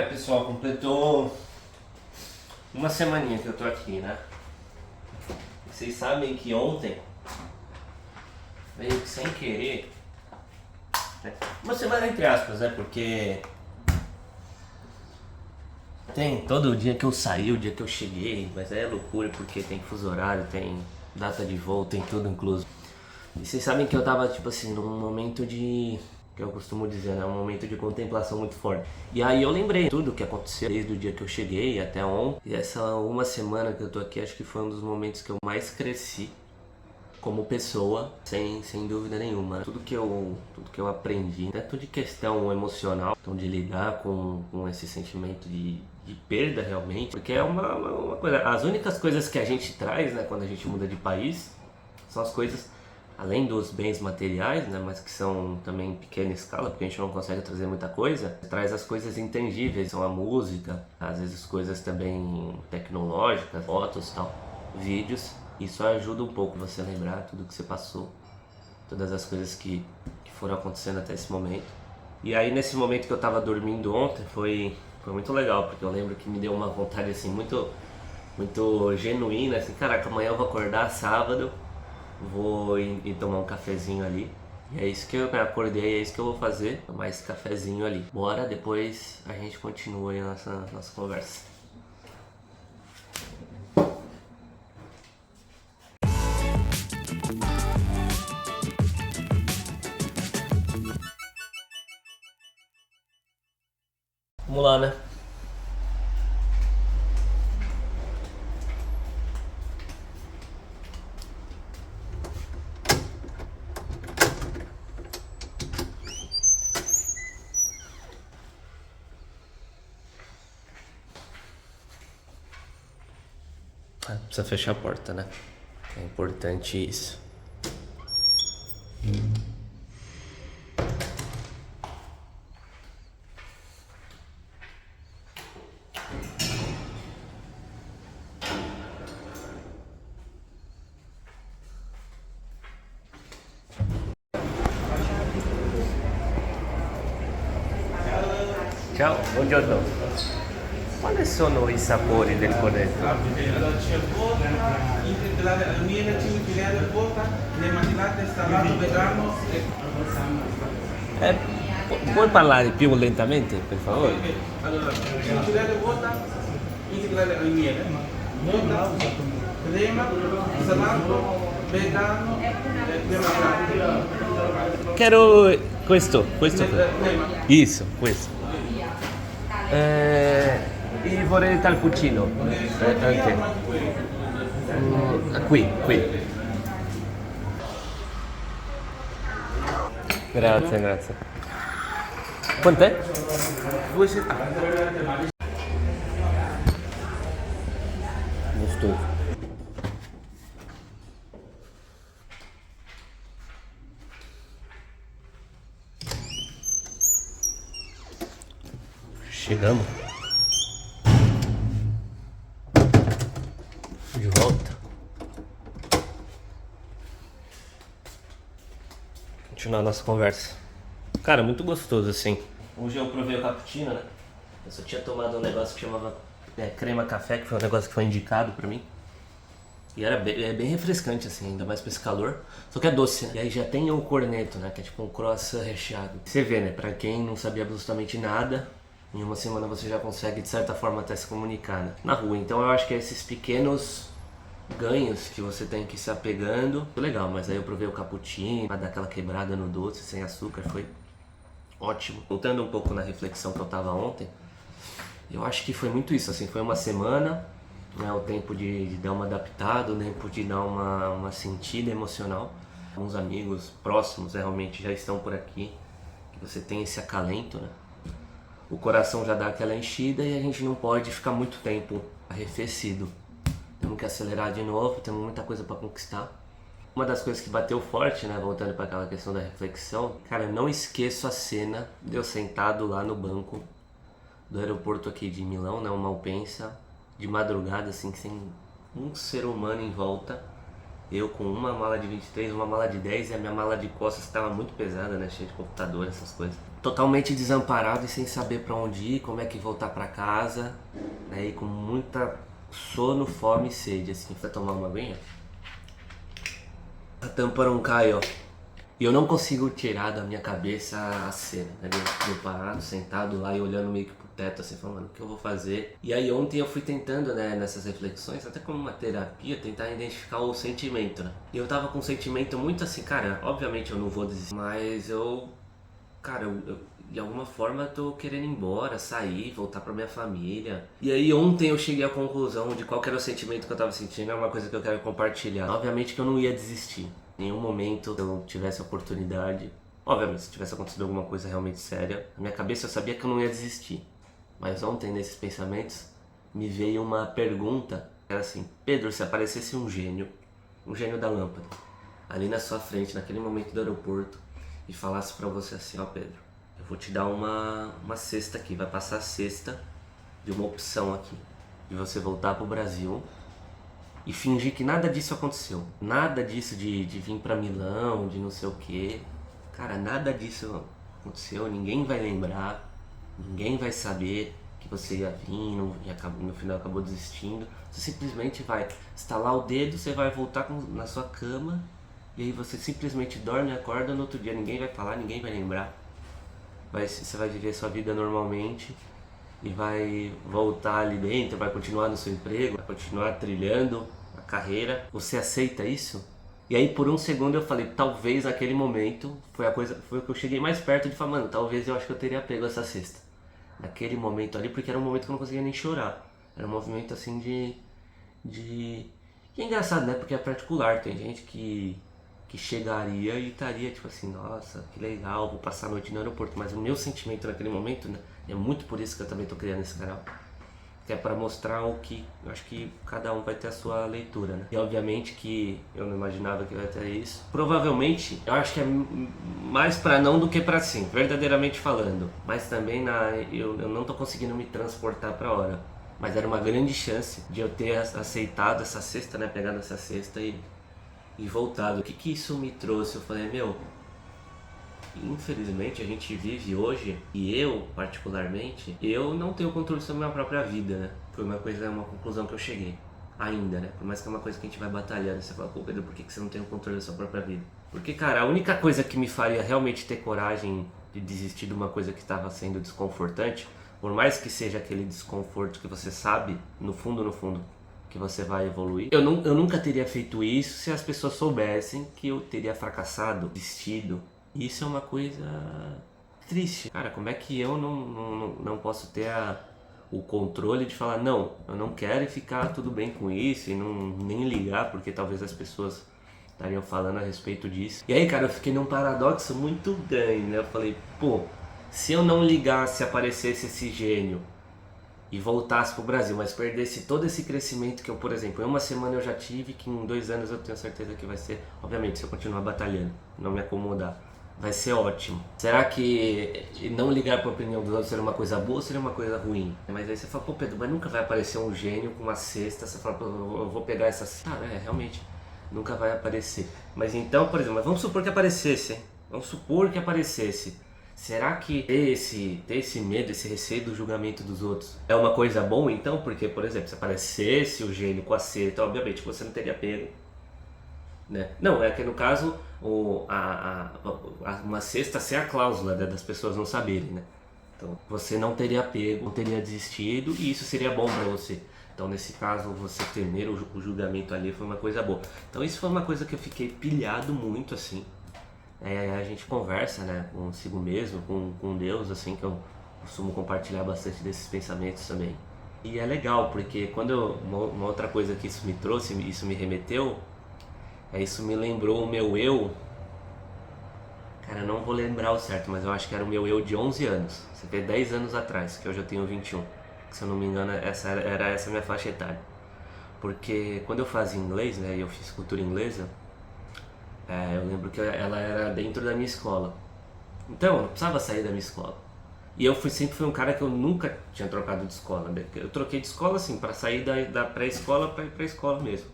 Pessoal, completou uma semaninha que eu tô aqui, né? Vocês sabem que ontem, meio que sem querer, né? Uma semana entre aspas, né? Porque tem todo o dia que eu saí, o dia que eu cheguei, mas é loucura porque tem fuso horário, tem data de voo, tem tudo incluso. E vocês sabem que eu tava, tipo assim, num momento de, que eu costumo dizer, né? Um momento de contemplação muito forte. E aí eu lembrei tudo o que aconteceu desde o dia que eu cheguei até ontem. E essa uma semana que eu tô aqui, acho que foi um dos momentos que eu mais cresci como pessoa, sem dúvida nenhuma. Tudo que eu aprendi, tanto de questão emocional, então de lidar com esse sentimento de perda realmente, porque é uma coisa, as únicas coisas que a gente traz, né, quando a gente muda de país, são as coisas, além dos bens materiais, né, mas que são também em pequena escala, porque a gente não consegue trazer muita coisa, traz as coisas intangíveis, são a música, às vezes coisas também tecnológicas, fotos e tal, vídeos. Isso ajuda um pouco você a lembrar tudo que você passou, todas as coisas que foram acontecendo até esse momento. E aí nesse momento que eu tava dormindo ontem foi muito legal, porque eu lembro que me deu uma vontade assim muito genuína, assim, caraca, amanhã eu vou acordar sábado, vou ir tomar um cafezinho ali. E é isso que eu acordei, é isso que eu vou fazer, tomar esse cafezinho ali. Bora, depois a gente continua aí a nossa conversa. Vamos lá, né? Precisa fechar a porta, né? É importante isso. Ciao, buongiorno. Quali sono i sapori del cornetto? Allora c'è vodka, integrale al miele, cinghiale al vodka, crema di latte, salato vegano e... Eh, puoi parlare più lentamente, per favore? Ok, allora, cinghiale al vodka, integrale al miele, vodka, crema, salato, vegano e crema di latte. Quero questo. Crema. Isso, questo. E vorrei il cappuccino. Anche. Qui. Grazie. Quant'è? 2,70. Gostoso. Chegamos. De volta. Continuar a nossa conversa. Cara, muito gostoso assim. Hoje eu provei o cappuccino, né? Eu só tinha tomado um negócio que chamava crema café, que foi um negócio que foi indicado pra mim. E é bem refrescante assim, ainda mais pra esse calor. Só que é doce, né? E aí já tem o corneto, né? Que é tipo um croissant recheado. Você vê, né? Pra quem não sabia absolutamente nada, em uma semana você já consegue de certa forma até se comunicar, né? Na rua. Então eu acho que esses pequenos ganhos que você tem que ir se apegando, foi legal. Mas aí eu provei o cappuccino, pra dar aquela quebrada no doce, sem açúcar, foi ótimo. Voltando um pouco na reflexão que eu tava ontem, eu acho que foi muito isso, assim, foi uma semana, né, o tempo de dar uma adaptada, o tempo de dar uma sentida emocional. Alguns amigos próximos realmente já estão por aqui, que você tem esse acalento, né? O coração já dá aquela enchida e a gente não pode ficar muito tempo arrefecido. Temos que acelerar de novo, temos muita coisa para conquistar. Uma das coisas que bateu forte, né, voltando para aquela questão da reflexão, cara, eu não esqueço a cena de eu sentado lá no banco do aeroporto aqui de Milão, né, o Malpensa, de madrugada, assim, sem um ser humano em volta. Eu com uma mala de 23, uma mala de 10 e a minha mala de costas estava muito pesada, né, cheia de computador, essas coisas. totalmente desamparado e sem saber para onde ir, como é que voltar para casa, né? E com muita sono, fome e sede, assim. Pra tomar uma aguinha? A tampa não cai, ó. E eu não consigo tirar da minha cabeça a cena, né? Eu parado, sentado lá e olhando meio que pro teto, assim, falando, mano, o que eu vou fazer? E aí ontem eu fui tentando, né, nessas reflexões, até como uma terapia, tentar identificar o sentimento, né? E eu tava com um sentimento muito assim, cara, obviamente eu não vou desistir, mas cara, de alguma forma eu tô querendo ir embora, sair, voltar pra minha família. E aí ontem eu cheguei à conclusão de qual que era o sentimento que eu tava sentindo, é uma coisa que eu quero compartilhar. Obviamente que eu não ia desistir. Em nenhum momento, se eu tivesse oportunidade, obviamente se tivesse acontecido alguma coisa realmente séria, na minha cabeça eu sabia que eu não ia desistir. Mas ontem, nesses pensamentos, me veio uma pergunta, era assim, Pedro, se aparecesse um gênio da lâmpada, ali na sua frente, naquele momento do aeroporto, e falasse pra você assim, ó Pedro, eu vou te dar uma cesta aqui, vai passar a cesta de uma opção aqui, de você voltar pro Brasil e fingir que nada disso aconteceu. Nada disso de vir pra Milão, de não sei o que. Cara, nada disso aconteceu, ninguém vai lembrar, ninguém vai saber que você ia vir e no final acabou desistindo. Você simplesmente vai estalar o dedo, você vai voltar na sua cama e aí você simplesmente dorme e acorda no outro dia, ninguém vai falar, ninguém vai lembrar. Você vai viver sua vida normalmente e vai voltar ali dentro, vai continuar no seu emprego, vai continuar trilhando a carreira. Você aceita isso? E aí por um segundo eu falei, talvez naquele momento foi o que eu cheguei mais perto de falar, mano, talvez eu acho que eu teria pego essa cesta. Naquele momento ali, porque era um momento que eu não conseguia nem chorar. Era um movimento assim de... E é engraçado, né? Porque é particular, tem gente que chegaria e estaria tipo assim, nossa, que legal, vou passar a noite no aeroporto. Mas o meu sentimento naquele momento, né? É muito por isso que eu também tô criando esse canal. Que é para mostrar o que eu acho que cada um vai ter a sua leitura, né? E obviamente que eu não imaginava que ia ter isso. Provavelmente, eu acho que é mais para não do que para sim, verdadeiramente falando. Mas também eu não tô conseguindo me transportar para hora. Mas era uma grande chance de eu ter aceitado essa cesta, né? Pegado essa cesta e voltado. O que isso me trouxe? Eu falei, meu, infelizmente a gente vive hoje, e eu particularmente, eu não tenho controle sobre a minha própria vida, né? Foi uma conclusão que eu cheguei, ainda, né? Por mais que é uma coisa que a gente vai batalhando, você fala, pô Pedro, por que você não tem o controle da sua própria vida? Porque, cara, a única coisa que me faria realmente ter coragem de desistir de uma coisa que estava sendo desconfortante, por mais que seja aquele desconforto que você sabe, no fundo, que você vai evoluir. Eu nunca teria feito isso se as pessoas soubessem que eu teria fracassado, desistido. Isso é uma coisa triste. Cara, como é que eu não posso ter o controle de falar, não, eu não quero e ficar tudo bem com isso e nem ligar, porque talvez as pessoas estariam falando a respeito disso. E aí, cara, eu fiquei num paradoxo muito grande, né? Eu falei, pô, se eu não ligasse, aparecesse esse gênio e voltasse pro Brasil, mas perdesse todo esse crescimento que eu, por exemplo, em uma semana eu já tive, que em 2 anos eu tenho certeza que vai ser, obviamente, se eu continuar batalhando, não me acomodar, vai ser ótimo. Será que não ligar para a opinião dos outros seria uma coisa boa ou seria uma coisa ruim? Mas aí você fala, pô Pedro, mas nunca vai aparecer um gênio com uma cesta, você fala, pô, eu vou pegar essa cesta. Ah, realmente, nunca vai aparecer. Mas então, por exemplo, vamos supor que aparecesse, hein? Vamos supor que aparecesse. Será que ter esse medo, esse receio do julgamento dos outros é uma coisa boa então? Porque, por exemplo, se aparecesse o gênio com a cesta, obviamente você não teria pego, né? Não, é que no caso uma cesta sem a cláusula, né, das pessoas não saberem, né? Então você não teria pego, não teria desistido e isso seria bom para você. Então nesse caso você temer o julgamento ali foi uma coisa boa. Então isso foi uma coisa que eu fiquei pilhado muito assim. A gente conversa, né, consigo mesmo, com Deus, assim, que eu costumo compartilhar bastante desses pensamentos também. E é legal, porque uma outra coisa que isso me trouxe, isso me remeteu, isso me lembrou o meu eu, cara, eu não vou lembrar o certo, mas eu acho que era o meu eu de 11 anos, você vê 10 anos atrás, que hoje eu tenho 21, que se eu não me engano era essa minha faixa etária. Porque quando eu fazia inglês, né, e eu fiz cultura inglesa, eu lembro que ela era dentro da minha escola. Então, eu não precisava sair da minha escola. E eu sempre fui um cara que eu nunca tinha trocado de escola, né? Eu troquei de escola assim, para sair da pré-escola para ir pra escola mesmo.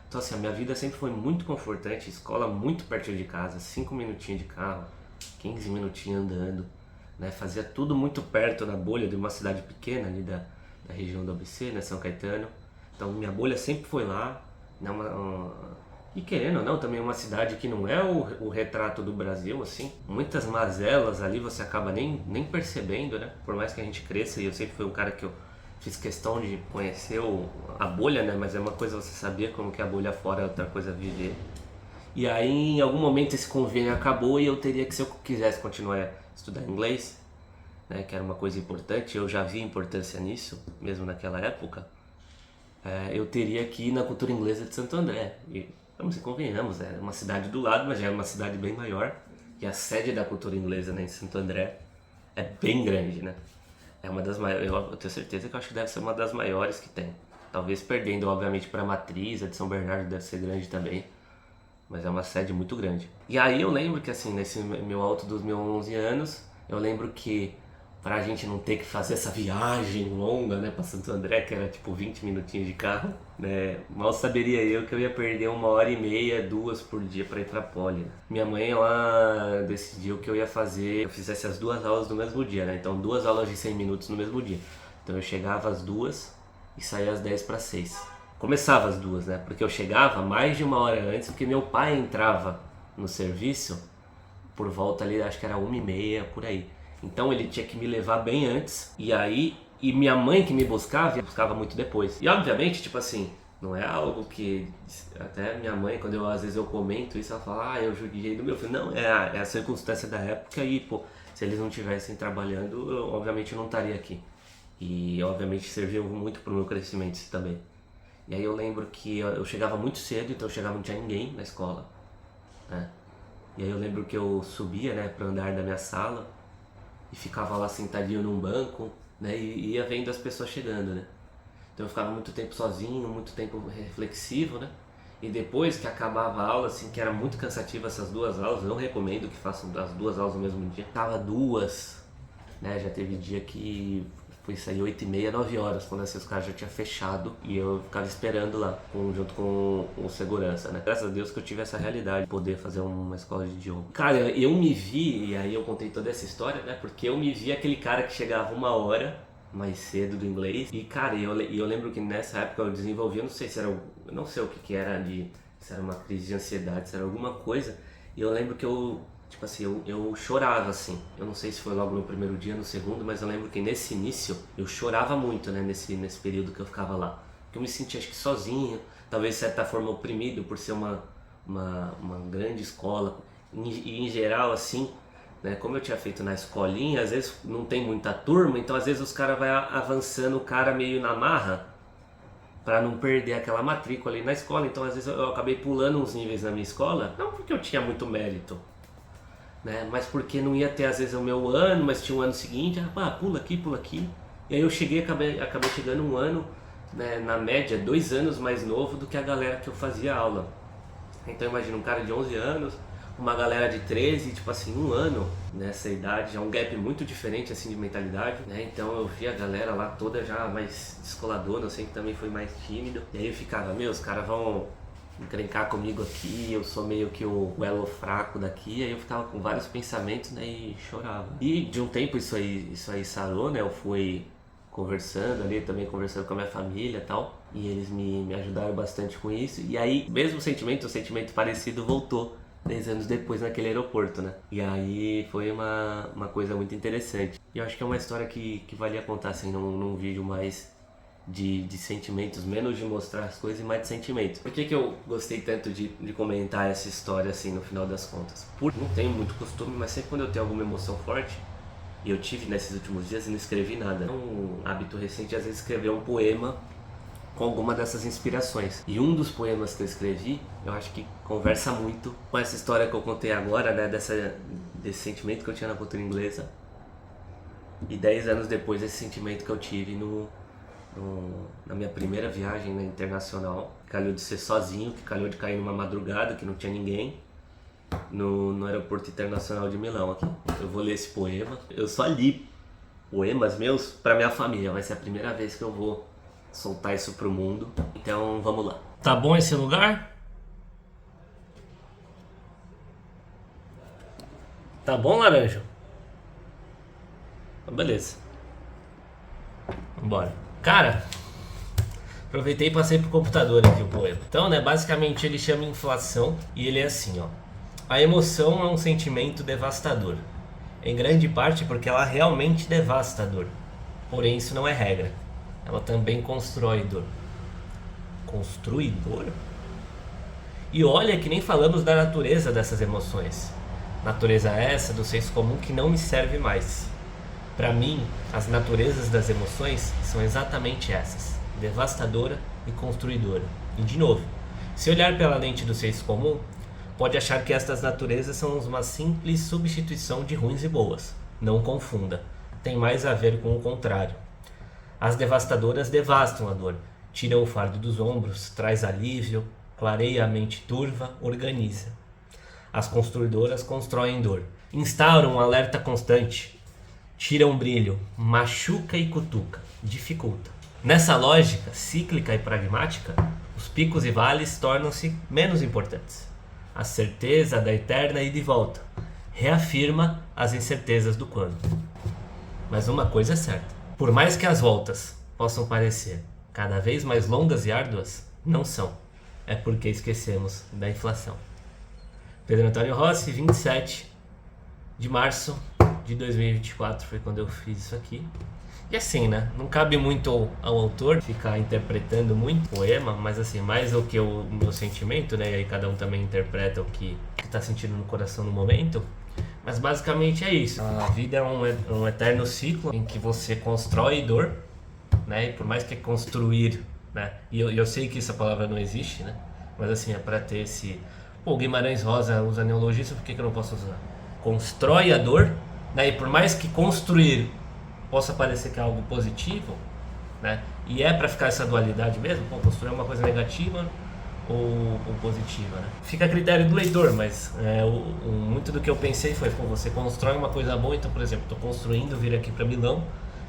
Então assim, a minha vida sempre foi muito confortante, escola muito perto de casa, 5 minutinhos de carro, 15 minutinhos andando, né? Fazia tudo muito perto na bolha de uma cidade pequena ali da região do ABC, né? São Caetano. Então minha bolha sempre foi lá, né? E querendo ou não, também uma cidade que não é o retrato do Brasil, assim. Muitas mazelas ali você acaba nem percebendo, né? Por mais que a gente cresça, e eu sempre fui um cara que eu fiz questão de conhecer a bolha, né? Mas é uma coisa você sabia como que a bolha fora, é outra coisa viver. E aí, em algum momento, esse convênio acabou e eu teria que, se eu quisesse continuar a estudar inglês, né, que era uma coisa importante, eu já vi importância nisso, mesmo naquela época, eu teria que ir na cultura inglesa de Santo André. E, vamos se convenhamos, é uma cidade do lado, mas já é uma cidade bem maior, e a sede da cultura inglesa, né, em Santo André é bem grande, né? É uma das maiores, eu tenho certeza que eu acho que deve ser uma das maiores que tem. Talvez perdendo, obviamente, para a Matriz, a de São Bernardo deve ser grande também. Mas é uma sede muito grande. E aí eu lembro que assim, nesse meu alto dos meus 11 anos, eu lembro que pra gente não ter que fazer essa viagem longa, né, pra Santo André, que era tipo 20 minutinhos de carro, né, mal saberia eu que eu ia perder 1h30, 2 por dia pra ir pra Poli, né? Minha mãe, ela decidiu que eu ia fazer, eu fizesse as 2 aulas no mesmo dia, né, então 2 aulas de 100 minutos no mesmo dia. Então eu chegava às 2 e saía às 10 para 6. Começava às 2, né? Porque eu chegava mais de 1 hora antes, porque meu pai entrava no serviço por volta ali, acho que era 1h30, por aí. Então ele tinha que me levar bem antes, e minha mãe que me buscava muito depois. E obviamente, tipo assim, não é algo que, até minha mãe, quando às vezes eu comento isso, ela fala, eu judiei do meu filho. Não, é a circunstância da época e, pô, se eles não estivessem trabalhando, eu obviamente não estaria aqui. E obviamente serviu muito pro meu crescimento isso também. E aí eu lembro que eu chegava muito cedo, então eu chegava, não tinha ninguém na escola, né? E aí eu lembro que eu subia, né, pro andar da minha sala e ficava lá sentadinho num banco, né, e ia vendo as pessoas chegando, né? Então eu ficava muito tempo sozinho, muito tempo reflexivo, né? E depois que acabava a aula, assim, que era muito cansativa essas 2 aulas, eu não recomendo que façam as 2 aulas no mesmo dia. Tava 2, né, já teve dia que fui sair 8h30, 9 horas, quando assim, os caras já tinham fechado e eu ficava esperando lá, junto com o segurança, né? Graças a Deus que eu tive essa realidade de poder fazer uma escola de idioma. Cara, eu me vi, e aí eu contei toda essa história, né? Porque eu me vi aquele cara que chegava 1 hora mais cedo do inglês. E cara, eu lembro que nessa época eu desenvolvi, eu não sei se era, eu não sei o que era, se era uma crise de ansiedade, se era alguma coisa. E eu lembro que tipo assim, eu chorava assim. Eu não sei se foi logo no primeiro dia, no segundo, mas eu lembro que nesse início eu chorava muito, né? Nesse período que eu ficava lá. Porque eu me sentia, acho que sozinho, talvez de certa forma oprimido por ser uma grande escola. E em geral, assim, né? Como eu tinha feito na escolinha, às vezes não tem muita turma, então às vezes os caras vai avançando o cara meio na marra para não perder aquela matrícula ali na escola. Então às vezes eu acabei pulando uns níveis na minha escola, não porque eu tinha muito mérito, né? Mas porque não ia ter às vezes o meu ano, mas tinha um ano seguinte, pula aqui. E aí eu acabei chegando um ano, né, na média 2 anos mais novo do que a galera que eu fazia aula. Então imagina um cara de 11 anos, uma galera de 13, tipo assim, 1 ano nessa idade, é um gap muito diferente assim de mentalidade, né? Então eu vi a galera lá toda já mais descoladona, eu sempre também fui mais tímido. E aí eu ficava, os caras vão encrencar comigo aqui, eu sou meio que o elo fraco daqui. Aí eu ficava com vários pensamentos, né, e chorava. E de um tempo isso aí sarou, né? Eu fui conversando ali, também conversando com a minha família e tal, e eles me ajudaram bastante com isso. E aí, mesmo um sentimento parecido voltou 10 anos depois naquele aeroporto, né? E aí foi uma coisa muito interessante. E eu acho que é uma história que valia contar assim num vídeo mais de sentimentos, menos de mostrar as coisas e mais de sentimentos. Por que eu gostei tanto de comentar essa história assim no final das contas? Não tenho muito costume, mas sempre quando eu tenho alguma emoção forte, e eu tive nesses últimos dias e não escrevi nada. É um hábito recente às vezes escrever um poema com alguma dessas inspirações. E um dos poemas que eu escrevi, eu acho que conversa muito com essa história que eu contei agora, né, desse sentimento que eu tinha na cultura inglesa. E 10 anos depois, esse sentimento que eu tive na minha primeira viagem, né, internacional. Calhou de ser sozinho, que calhou de cair numa madrugada, que não tinha ninguém, no aeroporto internacional de Milão aqui. Eu vou ler esse poema. Eu só li poemas meus para minha família, vai ser a primeira vez que eu vou soltar isso pro mundo. Então vamos lá. Tá bom esse lugar? Tá bom, laranja? Beleza. Vambora. Cara, aproveitei e passei pro computador aqui o poema. Então, né, basicamente ele chama inflação e ele é assim, ó. A emoção é um sentimento devastador. Em grande parte porque ela realmente devasta a dor. Porém, isso não é regra. Ela também constrói dor. Construi dor? E olha que nem falamos da natureza dessas emoções. Natureza essa do senso comum que não me serve mais. Para mim, as naturezas das emoções são exatamente essas: devastadora e construidora. E de novo, se olhar pela lente do senso comum, pode achar que estas naturezas são uma simples substituição de ruins e boas. Não confunda, tem mais a ver com o contrário. As devastadoras devastam a dor, tiram o fardo dos ombros, traz alívio, clareia a mente turva, organiza. As construidoras constroem dor, instauram um alerta constante, tiram brilho, machuca e cutuca, dificulta. Nessa lógica cíclica e pragmática, os picos e vales tornam-se menos importantes. A certeza da eterna ida e volta reafirma as incertezas do quando. Mas uma coisa é certa: por mais que as voltas possam parecer cada vez mais longas e árduas, não são. É porque esquecemos da inflação. Pedro Antônio Rossi, 27 de março de 2024 foi quando eu fiz isso aqui. E assim, né? Não cabe muito ao autor ficar interpretando muito poema, mas assim, mais o que o meu sentimento, né? E aí cada um também interpreta o que tá sentindo no coração no momento. Mas basicamente é isso. A vida é um eterno ciclo em que você constrói dor, né? E por mais que construir, né? E eu sei que essa palavra não existe, né? Mas assim, é pra ter esse... Pô, Guimarães Rosa usa neologismo, por que eu não posso usar? Constrói a dor, né? E por mais que construir possa parecer que é algo positivo, né? E é pra ficar essa dualidade mesmo, pô, construir uma coisa negativa ou positiva, né? Fica a critério do leitor, mas muito do que eu pensei foi, pô, você constrói uma coisa boa, então, por exemplo, tô construindo vir aqui pra Milão,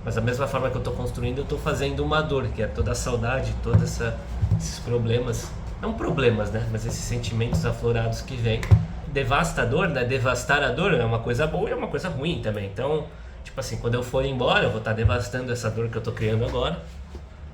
mas da mesma forma que eu tô construindo, eu tô fazendo uma dor, que é toda a saudade, todos esses problemas, não problemas, né? Mas esses sentimentos aflorados que vêm. Devastador, né? Devastar a dor é uma coisa boa e é uma coisa ruim também. Então, tipo assim, quando eu for embora, eu vou estar devastando essa dor que eu tô criando agora.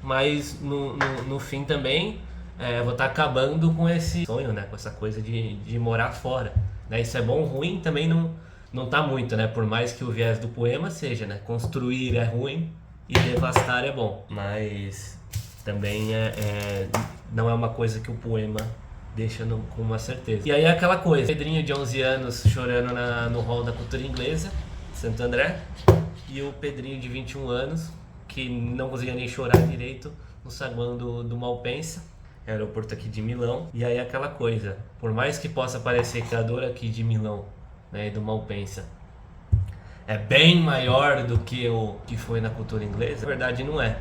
Mas no fim também, eu vou estar acabando com esse sonho, né? Com essa coisa de morar fora. Né? Isso é bom, ruim também não tá muito, né? Por mais que o viés do poema seja, né? Construir é ruim e devastar é bom. Mas também não é uma coisa que o poema deixa com uma certeza. E aí é aquela coisa, Pedrinho de 11 anos chorando no hall da cultura inglesa, Santo André, e o Pedrinho de 21 anos, que não conseguia nem chorar direito, no saguão do Malpensa, aeroporto aqui de Milão. E aí é aquela coisa, por mais que possa parecer que a dor aqui de Milão, né, e do Malpensa, é bem maior do que o que foi na cultura inglesa, na verdade não é.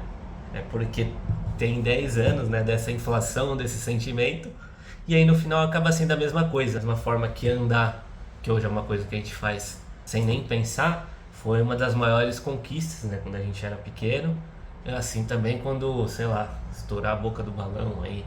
É porque tem 10 anos, né, dessa inflação, desse sentimento, e aí no final acaba sendo a mesma coisa. Da mesma forma que andar, que hoje é uma coisa que a gente faz sem nem pensar, foi uma das maiores conquistas, né, quando a gente era pequeno. É assim também quando, sei lá, estourar a boca do balão aí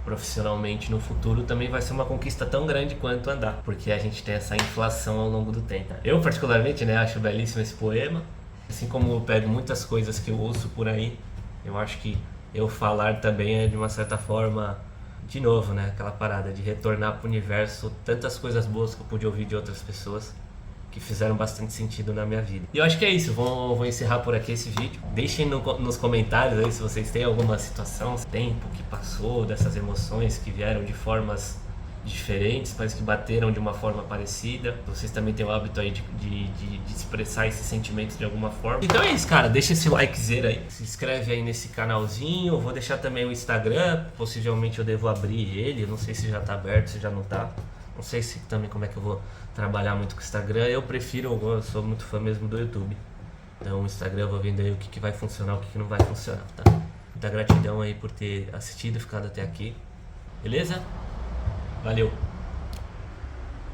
profissionalmente no futuro também vai ser uma conquista tão grande quanto andar, porque a gente tem essa inflação ao longo do tempo. Eu particularmente, né, acho belíssimo esse poema, assim como eu pego muitas coisas que eu ouço por aí. Eu acho que eu falar também é de uma certa forma, de novo, né, aquela parada de retornar pro universo tantas coisas boas que eu pude ouvir de outras pessoas que fizeram bastante sentido na minha vida. E eu acho que é isso, vou encerrar por aqui esse vídeo. Deixem nos comentários aí se vocês têm alguma situação, tempo que passou, dessas emoções que vieram de formas diferentes, mas que bateram de uma forma parecida. Vocês também têm o hábito aí de expressar esses sentimentos de alguma forma. Então é isso, cara, deixa esse likezera aí, se inscreve aí nesse canalzinho. Eu vou deixar também o Instagram, possivelmente eu devo abrir ele, não sei se já tá aberto, se já não tá. Não sei se também como é que eu vou trabalhar muito com o Instagram. Eu sou muito fã mesmo do YouTube. Então o Instagram eu vou vendo aí o que vai funcionar, o que não vai funcionar, tá? Muita gratidão aí por ter assistido e ficado até aqui. Beleza? Valeu!